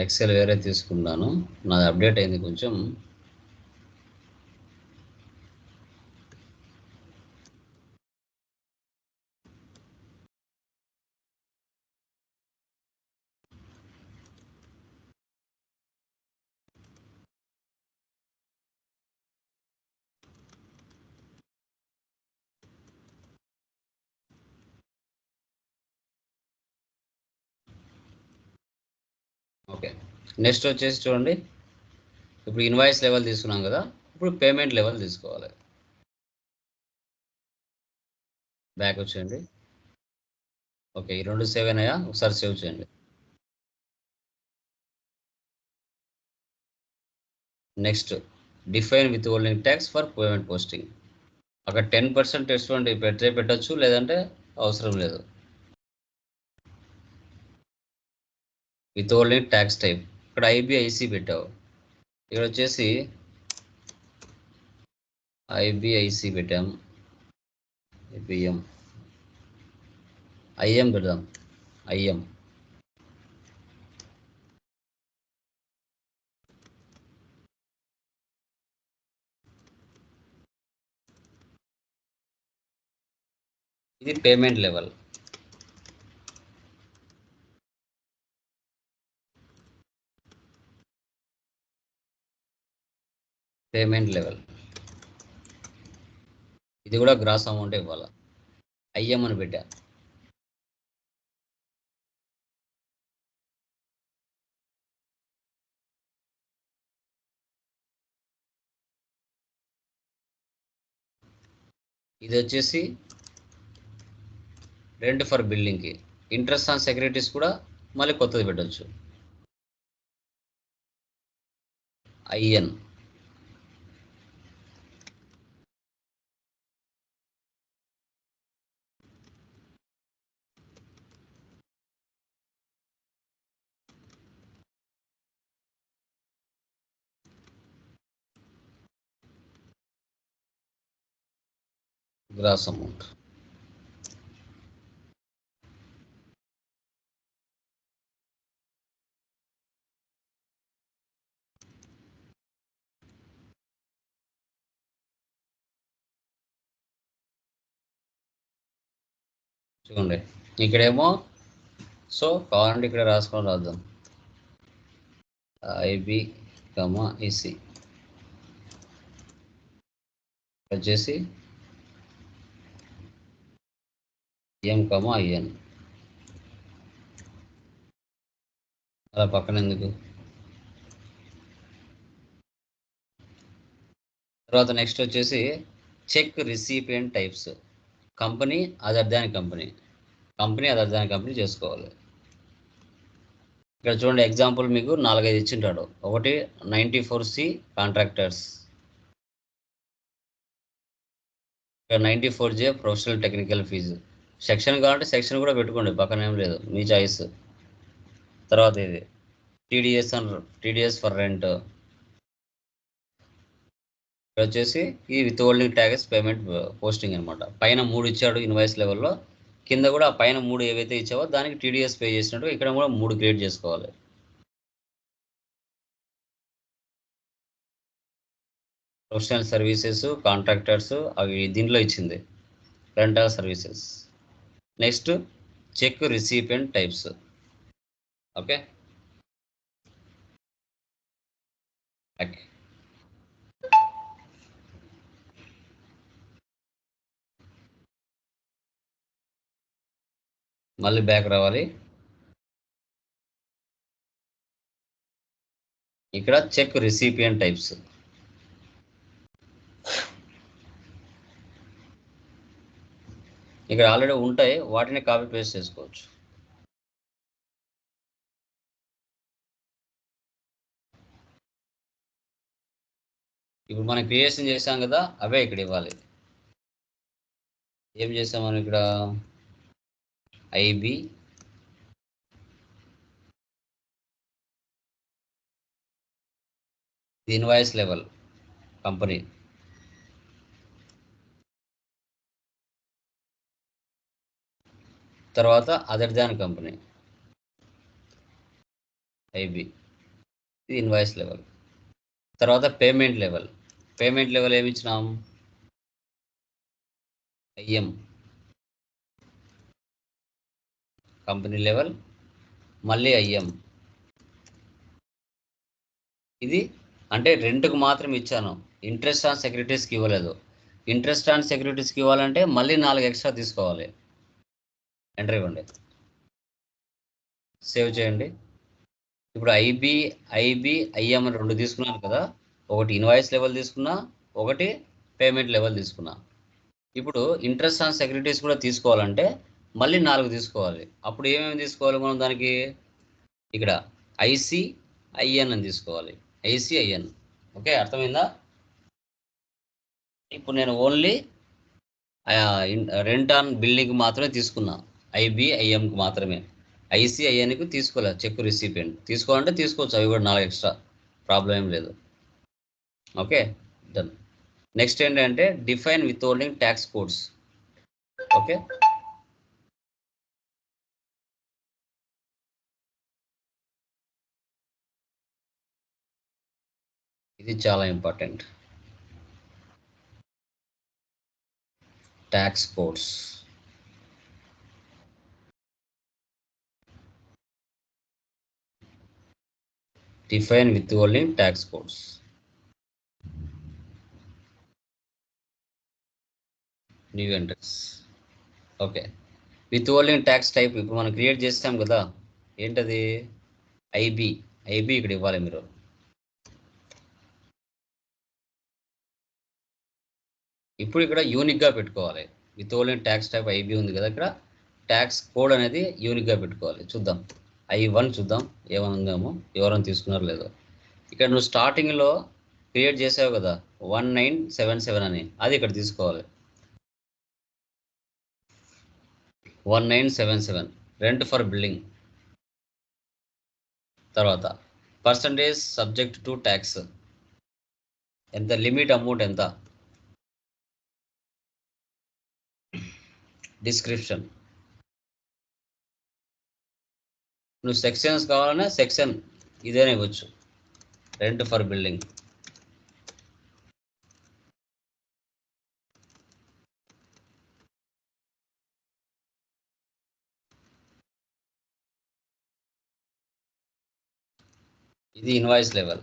ఎక్సెల్ వేరే తీసుకున్నాను, నాది అప్డేట్ అయింది కొంచెం. ఓకే, నెక్స్ట్ వచ్చేసి చూడండి, ఇప్పుడు ఇన్వాయిస్ లెవెల్ తీసుకున్నాం కదా, ఇప్పుడు పేమెంట్ లెవెల్ తీసుకోవాలి. బ్యాక్ వచ్చేయండి. ఓకే, ఈ రెండు సేవ్ అయినాయా? ఒకసారి సేవ్ చేయండి. Next, define with holding tax for payment posting. అక్కడ 10% డిస్కౌంట్ పెట్టచ్చు, లేదంటే అవసరం లేదు. విత్ హోల్డింగ్ ట్యాక్స్ టైప్ ఇక్కడ ఐబిఐసి పెట్టావు, ఇక్కడ వచ్చేసి ఐబిఐసి పెట్టాం. ఐబిఎం, ఐఎం పెడదాం. ఐఎం ఇది పేమెంట్ లెవెల్. పేమెంట్ లెవెల్ ఇది కూడా గ్రాస్ అమౌంట్ ఇవ్వాలి. ఐఎం అని పెట్టా. ఇది వచ్చేసి రెంట్ ఫర్ బిల్డింగ్కి. ఇంట్రెస్ట్ ఆన్ సెక్యూరిటీస్ కూడా మళ్ళీ కొత్తది పెట్టచ్చు. IN gross amount. చూడండి ఇక్కడేమో, సో కావాలంటే ఇక్కడ రాసుకొని రాద్దాం. ఐబి ఈసి వచ్చేసి ఎం ఐఎన్ అలా పక్కన ఎందుకు. తర్వాత నెక్స్ట్ వచ్చేసి check recipient types. Company other than company, company other than company చేసుకోవాలి. ఇక్కడ చూడండి ఎగ్జాంపుల్ మీకు 4-5 ఇచ్చింటాడు. ఒకటి 94C కాంట్రాక్టర్స్, ఇక్కడ 94J professional technical fees. Section కావాలంటే సెక్షన్ కూడా పెట్టుకోండి, పక్కన ఏం లేదు, మీ చాయిస్. తర్వాత ఇది టీడీఎస్ ఫర్ రెంట్, ఇక్కడ వచ్చేసి ఈ with holding tax payment posting అనమాట. పైన 3 ఇచ్చాడు ఇన్వాయిస్ లెవెల్లో, కింద కూడా ఆ పైన 3 ఏవైతే ఇచ్చావో దానికి టీడీఎస్ పే చేసినట్టు ఇక్కడ కూడా 3 క్రియేట్ చేసుకోవాలి. ప్రొఫెషనల్ సర్వీసెస్, కాంట్రాక్టర్స్ అవి దీంట్లో ఇచ్చింది, rental services. Next check recipient types. Okay, మళ్ళీ బ్యాక్ రావాలి. ఇక్కడ చెక్ రిసిపియంట్ టైప్స్. ఇక్కడ ఆల్రెడీ ఉంటాయి, వాటిని కాపీ పేస్ట్ చేసుకోవచ్చు. ఇప్పుడు మనం క్రియేషన్ చేసాం కదా, అవే ఇక్కడ ఇవ్వాలి. ఏం చేసాం మనం ఇక్కడ? ఐబి, ఇన్వాయిస్ లెవెల్ కంపెనీ, తర్వాత అదర్ దాన్ కంపెనీ, ఐబి, ఇది ఇన్వాయిస్ లెవెల్. తర్వాత పేమెంట్ లెవెల్. పేమెంట్ లెవెల్ ఏమి ఇచ్చినాం? ఐఎం, కంపెనీ లెవెల్, మళ్ళీ ఐఎం. ఇది అంటే రెంట్కు మాత్రం ఇచ్చాను, ఇంట్రెస్ట్ ఆన్ సెక్యూరిటీస్కి ఇవ్వలేదు. ఇంట్రెస్ట్ ఆన్ సెక్యూరిటీస్కి ఇవ్వాలంటే మళ్ళీ 4 ఎక్స్ట్రా తీసుకోవాలి. ఎంటర్ ఇవ్వండి, సేవ్ చేయండి. ఇప్పుడు ఐబి ఐఎం 2 తీసుకున్నాను కదా, ఒకటి ఇన్వాయిస్ లెవెల్ తీసుకున్నా, ఒకటి పేమెంట్ లెవెల్ తీసుకున్నా. ఇప్పుడు ఇంట్రెస్ట్ ఆన్ సెక్యూరిటీస్ కూడా తీసుకోవాలంటే మళ్ళీ 4 తీసుకోవాలి. అప్పుడు ఏమేమి తీసుకోవాలి మనం? దానికి ఇక్కడ ఐసిఐఎన్ అని తీసుకోవాలి, ఐసిఐఎన్. ఓకే, అర్థమైందా? ఇప్పుడు నేను ఓన్లీ రెంట్ ఆన్ బిల్డింగ్ మాత్రమే తీసుకున్నా, ఐబిఐఎంకి మాత్రమే. ఐసిఐఎన్కి తీసుకోలేదు, చెక్ రిసిపియంట్. తీసుకోవాలంటే తీసుకోవచ్చు, అవి కూడా 4 ఎక్స్ట్రా, ప్రాబ్లం ఏం లేదు. Okay, done. నెక్స్ట్ ఏంటంటే define with holding tax codes. Okay, ఇది చాలా important. Tax codes. Define with holding tax codes. New entries. Okay, with holding tax type ఇప్పుడు మనం క్రియేట్ చేస్తాం కదా, ఏంటది? ఐబి ఇక్కడ ఇవ్వాలి మీరు. ఇప్పుడు ఇక్కడ యూనిక్గా పెట్టుకోవాలి. Withholding tax type I B ఉంది కదా, ఇక్కడ ట్యాక్స్ కోడ్ అనేది యూనిక్గా పెట్టుకోవాలి. చూద్దాం, I1 చూద్దాం ఏమైనా ఉందేమో, ఎవరైనా తీసుకున్నారో లేదో. ఇక్కడ నువ్వు స్టార్టింగ్లో క్రియేట్ చేసావు కదా 1977 అని, అది ఇక్కడ తీసుకోవాలి. 1977 రెంట్ ఫర్ బిల్డింగ్. తర్వాత పర్సంటేజ్ సబ్జెక్ట్ టు ట్యాక్స్, ఎంత లిమిట్, అమౌంట్ ఎంత. డిస్క్రిప్షన్, నువ్వు సెక్షన్స్ కావాలన్నా సెక్షన్ ఇదేనే ఇవ్వచ్చు, రెంట్ ఫర్ బిల్డింగ్. ఇది invoice level.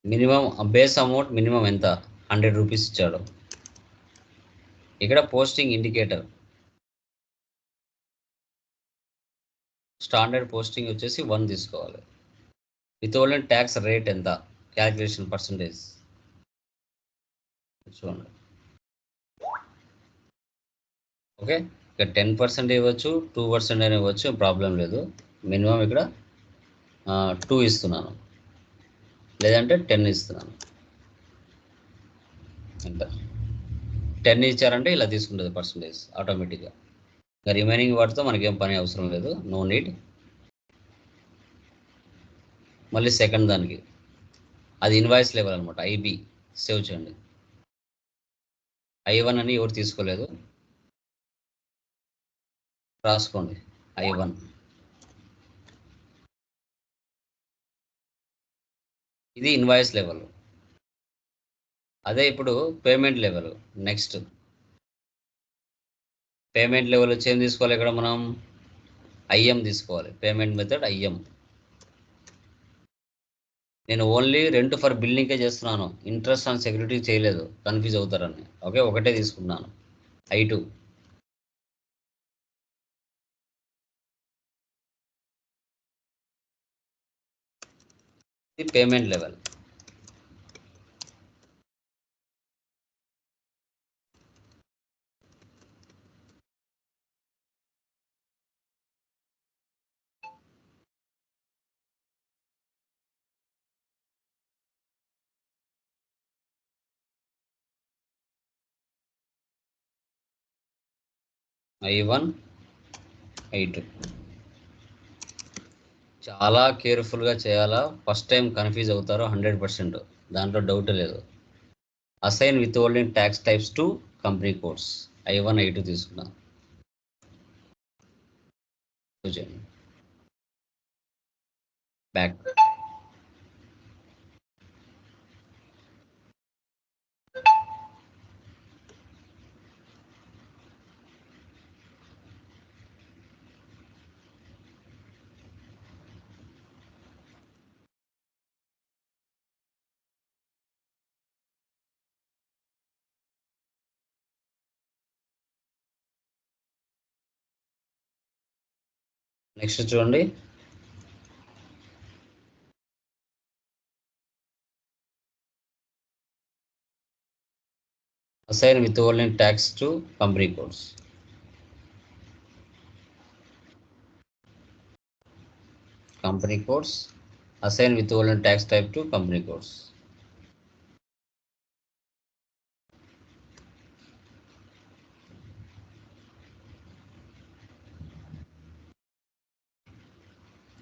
Minimum base amount minimum ఎంత? 100 రూపీస్ ఇచ్చాడు. ఇక్కడ పోస్టింగ్ ఇండికేటర్, స్టాండర్డ్ పోస్టింగ్ వచ్చేసి 1 తీసుకోవాలి. విత్ హోల్డింగ్ ట్యాక్స్ రేట్ ఎంత? క్యాలిక్యులేషన్ పర్సంటేజ్ చూడండి. ఓకే, ఇక్కడ 10% ఇవ్వచ్చు, 2% అని ఇవ్వచ్చు, ప్రాబ్లం లేదు. మినిమం ఇక్కడ 2 ఇస్తున్నాను, లేదంటే 10 ఇస్తున్నాను. ఎంత 10 ఇచ్చారంటే ఇలా తీసుకుంటుంది పర్సంటేజ్ ఆటోమేటిక్గా. ఇంకా రిమైనింగ్ వాటితో మనకేం పని అవసరం లేదు, నో నీడ్. మళ్ళీ సెకండ్ దానికి అది ఇన్వాయిస్ లెవెల్ అనమాట. ఐబి సేవ్ చేయండి. I1 అని ఎవరు తీసుకోలేదు, రాసుకోండి. I1 ఇది ఇన్వాయిస్ లెవెల్. అదే ఇప్పుడు payment level. Next payment level వచ్చి ఏం తీసుకోవాలి ఇక్కడ మనం? ఐఎం తీసుకోవాలి. Payment method IM. నేను ఓన్లీ రెంట్ ఫర్ బిల్డింగ్కే చేస్తున్నాను, ఇంట్రెస్ట్ ఆన్ సెక్యూరిటీ చేయలేదు, కన్ఫ్యూజ్ అవుతారని. ఓకే, ఒకటే తీసుకున్నాను, I2. ఇది పేమెంట్ లెవెల్. I1 I2 చాలా కేర్ఫుల్గా చేయాలా. ఫస్ట్ టైం కన్ఫ్యూజ్ అవుతారు 100%, దాంట్లో డౌట్ లేదు. Assign withholding tax types to company codes. I1 I2 తీసుకున్నా. బ్యాక్. నెక్స్ట్ చూడండి, assign withholding tax to company codes. Company codes, assign withholding tax type to company codes.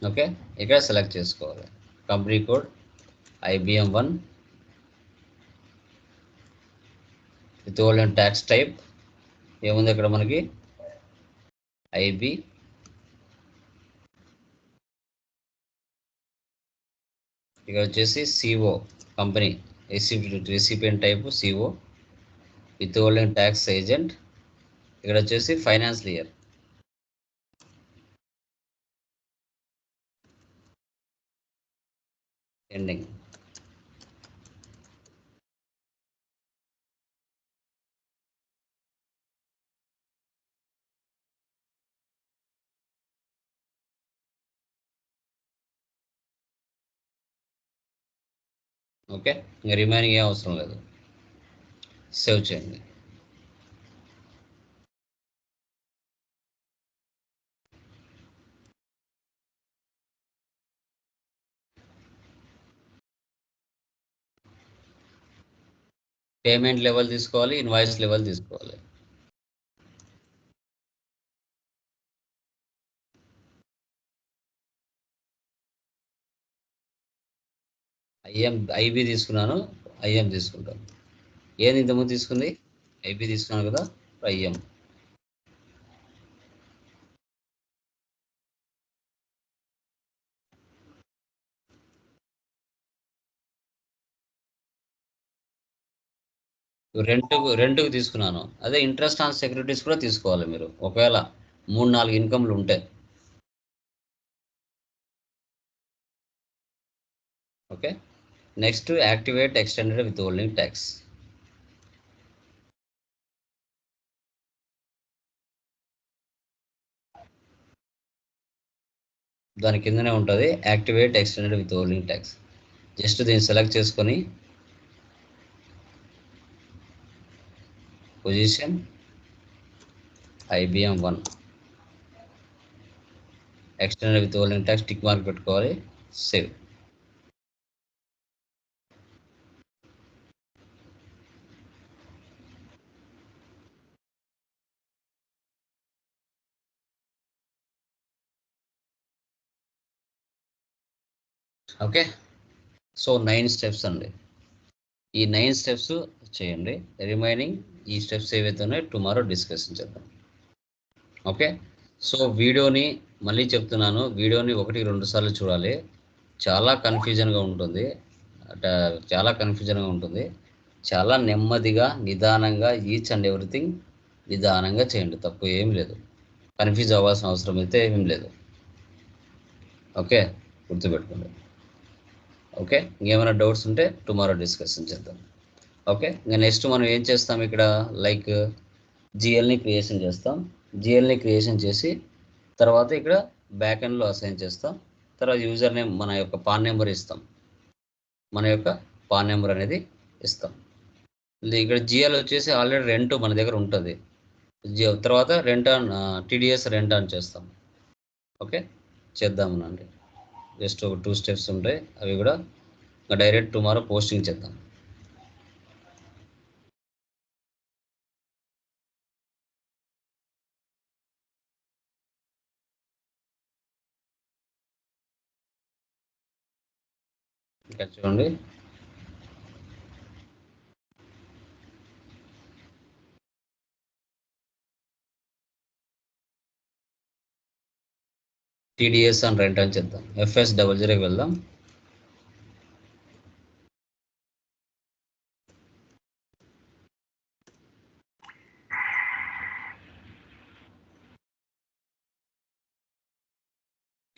Okay, ఇక్కడ select చేసుకోవాలి company code IBM1 withholding tax type ఏముంది ఇక్కడ మనకి? IB. ఇక్కడ వచ్చేసి CO company, recipient type CO withholding tax agent. ఇక్కడ వచ్చేసి financial year. Ending. Okay, ఇంకా రిమైనింగ్ ఏం అవసరం లేదు. సేవ్ చేయండి. పేమెంట్ లెవెల్ తీసుకోవాలి, ఇన్వాయిస్ లెవెల్ తీసుకోవాలి. IB తీసుకున్నాను, IM తీసుకుంటాను. ఏది ఇంతకుముందు తీసుకుంది? IB తీసుకున్నాను కదా, IM. రెంట్కు తీసుకున్నాను. అదే ఇంట్రెస్ట్ ఆన్ సెక్యూరిటీస్ కూడా తీసుకోవాలి మీరు, ఒకవేళ 3-4 ఇన్కమ్లు ఉంటే. Okay, next activate extended withholding tax. దాని కిందనే ఉంటుంది activate extended withholding tax. Just దీన్ని సెలెక్ట్ చేసుకొని position IBM1 extended withholding tax tick mark పెట్టుకోవాలి. సేవ్. ఓకే, సో 9 స్టెప్స్ అండి. ఈ 9 స్టెప్స్ చేయండి. రిమైనింగ్ ఈ స్టెప్స్ ఏవైతే ఉన్నాయో టుమారో డిస్కషన్ చేద్దాం. ఓకే, సో వీడియోని మళ్ళీ చెప్తున్నాను, వీడియోని 1-2 సార్లు చూడాలి. చాలా కన్ఫ్యూజన్గా ఉంటుంది, చాలా కన్ఫ్యూజన్గా ఉంటుంది. చాలా నెమ్మదిగా నిదానంగా ఈచ్ అండ్ ఎవ్రీథింగ్ నిదానంగా చేయండి, తప్పు ఏం లేదు. కన్ఫ్యూజ్ అవ్వాల్సిన అవసరం అయితే ఏమీ లేదు. ఓకే, గుర్తుపెట్టుకోండి. ఓకే, ఇంకేమైనా డౌట్స్ ఉంటే టుమారో డిస్కషన్ చేద్దాం. ఓకే, ఇంకా నెక్స్ట్ మనం ఏం చేస్తాం ఇక్కడ, లైక్ జిఎల్ని క్రియేషన్ చేస్తాం. జిఎల్ని క్రియేషన్ చేసి తర్వాత ఇక్కడ బ్యాక్ ఎండ్లో అసైన్ చేస్తాం. తర్వాత యూజర్ నేమ్ మన యొక్క పాన్ నెంబర్ ఇస్తాం, మన యొక్క పాన్ నెంబర్ అనేది ఇస్తాం. ఇక్కడ జిఎల్ వచ్చేసి ఆల్రెడీ రెంట్ మన దగ్గర ఉంటుంది. తర్వాత rent on TDS rent on చేస్తాం. ఓకే, చేద్దామనండి. జస్ట్ ఒక 2 స్టెప్స్ ఉంటాయి, అవి కూడా డైరెక్ట్ టుమారో పోస్టింగ్ చేద్దాం. ఇంకా చూడండి, టీడీఎస్ అని రెంట్ అని చేద్దాం. FS00కి వెళ్దాం.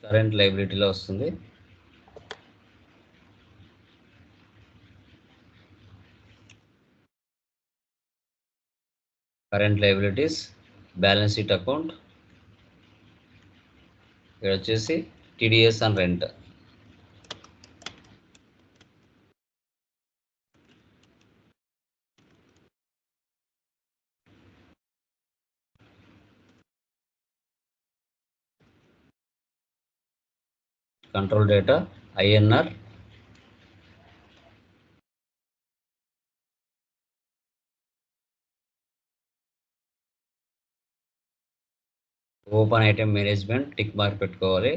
కరెంట్ లైబిలిటీలో వస్తుంది. Current liabilities, balance sheet account, ఇక్కడ వచ్చేసి TDS and rent. Control data INR, open item management tick mark పెట్టుకోవాలి,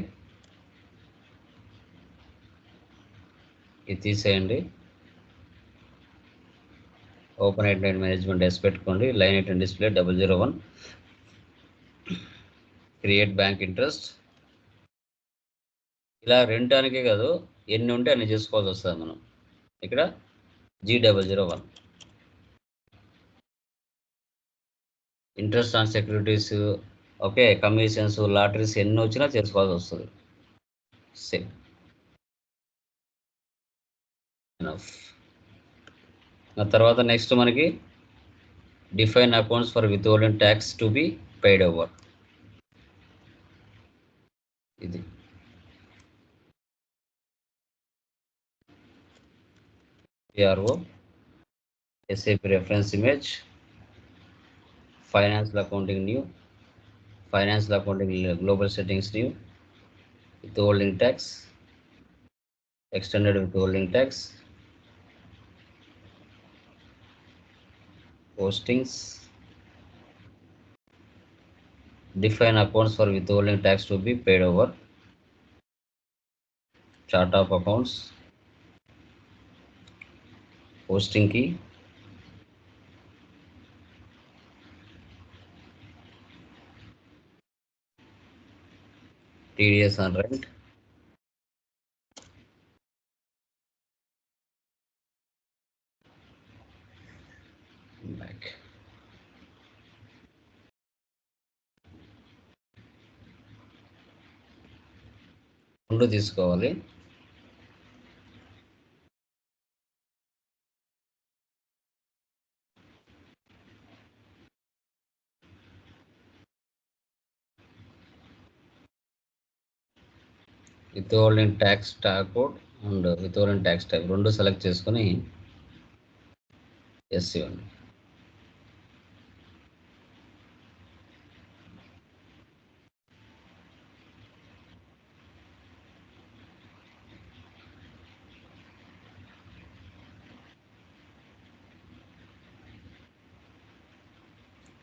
ఇది తీసేయండి. ఓపెన్ ఐటెం మేనేజ్మెంట్ ఎస్ పెట్టుకోండి. Line item display 001, create bank interest. ఇలా రెంటానికే కాదు, ఎన్ని ఉంటే అన్ని చేసుకోవాల్సి వస్తుంది మనం. ఇక్కడ G001, interest on securities, okay, commissions, lotteries ఎన్ని వచ్చినా చేసుకోవాల్సి వస్తుంది. సేమ్ తర్వాత నెక్స్ట్ మనకి define accounts for withholding tax to be paid over. ఇది PRO, SAP reference image, financial accounting new, financial accounting global settings new, withholding tax, extended withholding tax, postings, define accounts for withholding tax to be paid over, chart of accounts, posting key, TDS on rent, back. రెండు తీసుకోవాలి. withholding tax tag code and withholding tax type రెండు select చేసుకొని yes ఇవ్వండి.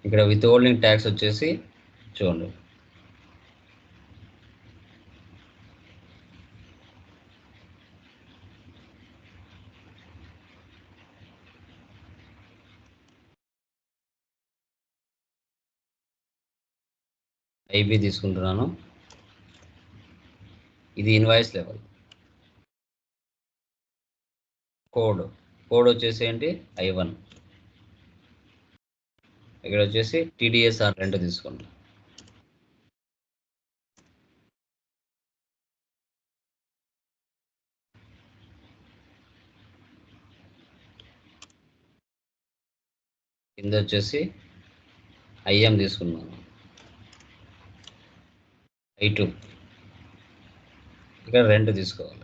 ఇక్కడ withholding tax వచ్చేసి చూడండి, IB తీసుకుంటున్నాను. ఇది ఇన్వాయిస్ లెవెల్. కోడ్ వచ్చేసి ఏంటి I1. ఇక్కడ వచ్చేసి TDSR 2 తీసుకోండి. కింద వచ్చేసి IM తీసుకున్నాను. I2 ఇక్కడ 2 తీసుకోవాలి.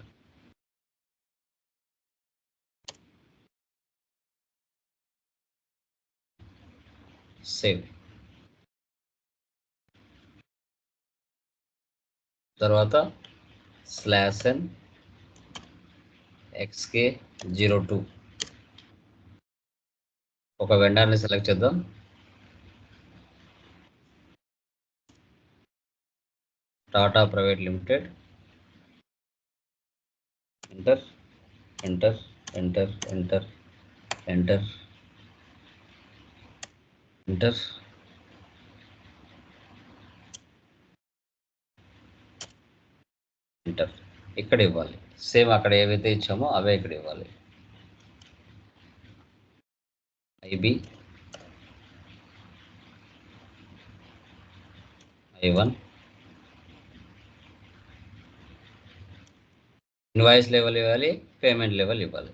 సేవ్. తర్వాత /n xk02 ఒక వెండర్ని సెలెక్ట్ చేద్దాం. Tata private limited. Enter enter enter enter enter enter. Enter. ఇక్కడ ఇవ్వాలి. సేమ్ అక్కడ ఏవైతే ఇచ్చామో అవే ఇక్కడ ఇవ్వాలి. IB I1 ఇన్వాయిస్ లెవెల్ ఇవ్వాలి, పేమెంట్ లెవెల్ ఇవ్వాలి.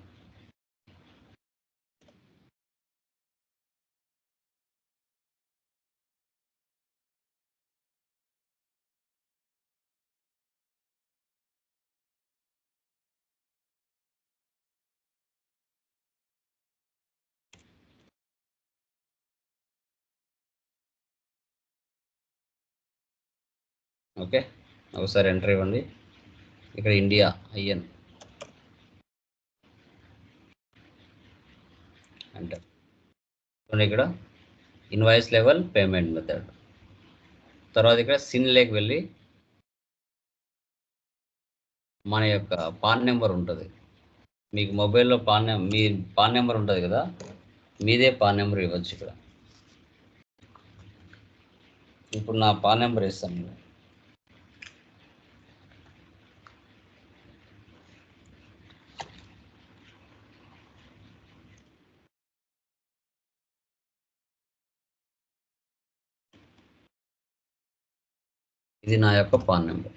ఓకే, ఒకసారి ఎంటర్ ఇవ్వండి. ఇక్కడ ఇండియా IN ఎంటర్. ఇక్కడ ఇన్వాయిస్ లెవెల్, పేమెంట్ మెథడ్. తర్వాత ఇక్కడ సిన్ లేక్ వెళ్ళి మన యొక్క పాన్ నెంబర్ ఉంటుంది. మీకు మొబైల్లో మీ పాన్ నెంబర్ ఉంటుంది కదా, మీదే పాన్ నెంబర్ ఇవ్వచ్చు. ఇక్కడ ఇప్పుడు నా పాన్ నెంబర్ ఇస్తాను. ఇది నా యొక్క పాన్ నెంబర్.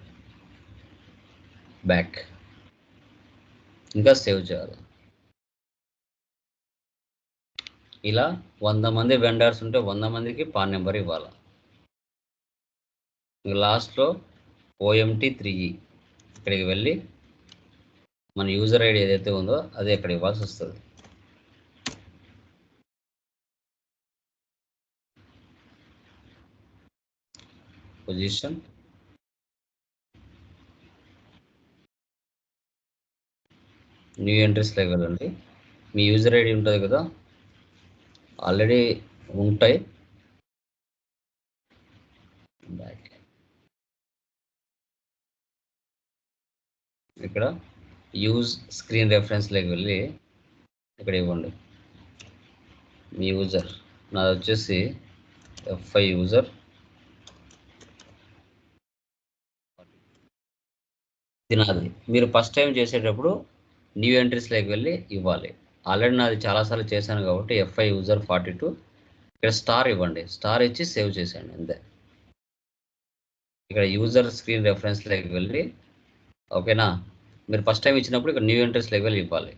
బ్యాక్. ఇంకా సేవ్ చేయాలి. ఇలా 100 మంది వెండర్స్ ఉంటే 100 మందికి పాన్ నెంబర్ ఇవ్వాలి. లాస్ట్లో OMT3E ఇక్కడికి వెళ్ళి మన యూజర్ ఐడి ఏదైతే ఉందో అదే ఇక్కడ ఇవ్వాల్సి వస్తుంది. పొజిషన్, న్యూ ఎంట్రీస్లోకి వెళ్ళండి. మీ యూజర్ ఐడి ఉంటుంది కదా, ఆల్రెడీ ఉంటాయి. బ్యాక్. ఇక్కడ యూజ్ స్క్రీన్ రెఫరెన్స్లోకి వెళ్ళి ఇక్కడ ఇవ్వండి మీ యూజర్. నాది వచ్చేసి FI యూజర్. ఇది నాది. మీరు ఫస్ట్ టైం చేసేటప్పుడు న్యూ ఎంట్రీస్లోకి వెళ్ళి ఇవ్వాలి. ఆల్రెడీ నాది చాలాసార్లు చేశాను కాబట్టి FI యూజర్ 42. ఇక్కడ స్టార్ ఇవ్వండి. స్టార్ ఇచ్చి సేవ్ చేసేయండి అంతే. ఇక్కడ యూజర్ స్క్రీన్ రెఫరెన్స్లోకి వెళ్ళి, ఓకేనా, మీరు ఫస్ట్ టైం ఇచ్చినప్పుడు ఇక్కడ న్యూ ఎంట్రీస్లోకి వెళ్ళి ఇవ్వాలి.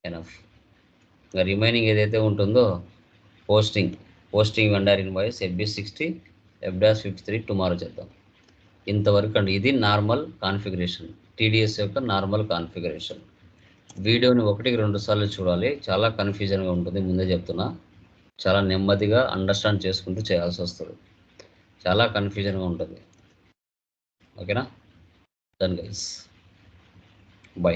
ఎనఫ్. ఇంకా రిమైనింగ్ ఏదైతే ఉంటుందో posting vendor invoice FB60 F-53 tomorrow చేద్దాం. ఇంతవరకు అండి. ఇది నార్మల్ కాన్ఫిగరేషన్, TDS యొక్క నార్మల్ కాన్ఫిగరేషన్. వీడియోని 1-2 సార్లు చూడాలి. చాలా కన్ఫ్యూజన్గా ఉంటుంది, ముందే చెప్తున్నా. చాలా నెమ్మదిగా అండర్స్టాండ్ చేసుకుంటూ చేయాల్సి వస్తుంది. చాలా కన్ఫ్యూజన్గా ఉంటుంది. ఓకేనా? Done guys, by.